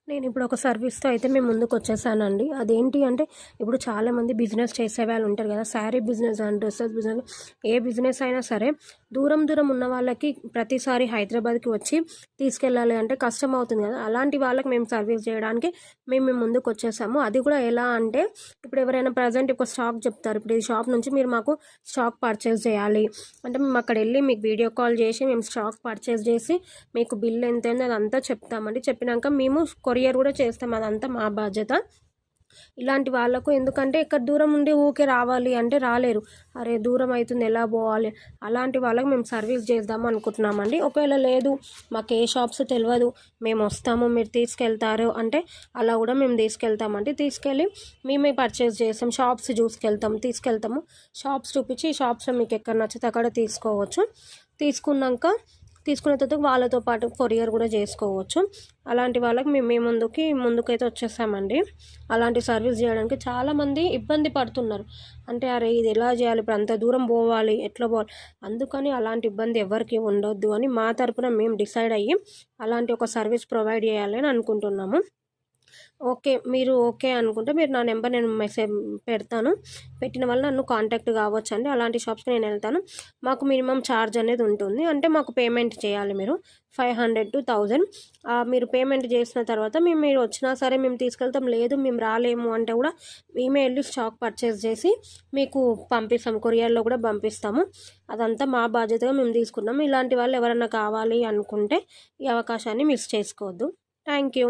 నేను ఇప్పుడు ఒక సర్వీస్‌తో అయితే మేము ముందుకొచ్చేసానండి. అదేంటి అంటే, ఇప్పుడు చాలామంది బిజినెస్ చేసేవాళ్ళు ఉంటారు కదా! Sari business and dresses business A business అయినా సరే, దూరం దూరం ఉన్న వాళ్ళకి ప్రతిసారి హైదరాబాద్‌కి వచ్చి తీసుకెళ్ళాలి అంటే కష్టమవుతుంది కదా! అలాంటి వాళ్ళకి మేము సర్వీస్ చేయడానికి మేము ముందుకొచ్చేసాము. అది కూడా ఎలా అంటే, ఇప్పుడు ఎవరైనా ప్రజెంట్ ఒక స్టాక్ చెప్తారు. ఇప్పుడు ఈ షాప్ నుంచి మీరు మాకు స్టాక్ పర్చేస్ చేయాలి అంటే, మేము అక్కడెళ్ళి మీకు వీడియో కాల్ చేసి, మేము స్టాక్ పర్చేస్ చేసి, మీకు బిల్ ఎంతైందో అదంతా చెప్తామండి. చెప్పినాక మేము కొరియర్ కూడా చేస్తాం. అదంతా మా బాధ్యత. ఇలాంటి వాళ్ళకు ఎందుకంటే ఇక్కడ దూరం ఉండి ఊకే రావాలి అంటే రాలేరు. అరే దూరం అవుతుంది ఎలా పోవాలి, అలాంటి వాళ్ళకి మేము సర్వీస్ చేద్దాము అనుకుంటున్నామండి. ఒకవేళ లేదు మాకు ఏ షాప్స్ తెలియదు, మేము వస్తాము మీరు తీసుకెళ్తారు అంటే అలా కూడా మేము తీసుకెళ్తామండి. తీసుకెళ్ళి మేమే పర్చేస్ చేస్తాం. షాప్స్ తీసుకెళ్తాము. షాప్స్ చూపించి ఈ షాప్స్లో మీకు ఎక్కడ నచ్చితే అక్కడ తీసుకోవచ్చు. తీసుకున్న తర్వాత వాళ్ళతో పాటు కొరియర్ కూడా చేసుకోవచ్చు. అలాంటి వాళ్ళకి మేము మీ ముందుకైతే వచ్చేసామండి. అలాంటి సర్వీస్ చేయడానికి చాలామంది ఇబ్బంది పడుతున్నారు. అంటే అరే ఇది ఎలా చేయాలి, ఇప్పుడు అంత దూరం పోవాలి, ఎట్లా పోవాలి, అందుకని అలాంటి ఇబ్బంది ఎవరికి ఉండొద్దు అని మా తరపున మేము డిసైడ్ అయ్యి అలాంటి ఒక సర్వీస్ ప్రొవైడ్ చేయాలి అని అనుకుంటున్నాము. మీరు ఓకే అనుకుంటే మీరు నా నెంబర్ నేను మెసేజ్ పెడతాను. పెట్టిన వల్ల నన్ను కాంటాక్ట్ కావచ్చండి. అలాంటి షాప్స్‌కి నేను వెళ్తాను. మాకు మినిమమ్ ఛార్జ్ అనేది ఉంటుంది. అంటే మాకు పేమెంట్ చేయాలి మీరు 500 to 1000. మీరు పేమెంట్ చేసిన తర్వాత మీరు వచ్చినా సరే మేము తీసుకెళ్తాం. లేదు మేము రాలేము అంటే కూడా మేమే వెళ్ళి స్టాక్ పర్చేస్ చేసి మీకు పంపిస్తాము. కొరియర్‌లో కూడా పంపిస్తాము. అదంతా మా బాధ్యతగా మేము తీసుకున్నాము. ఇలాంటి వాళ్ళు ఎవరైనా కావాలి అనుకుంటే ఈ అవకాశాన్ని మిస్ చేసుకోవద్దు. Thank you.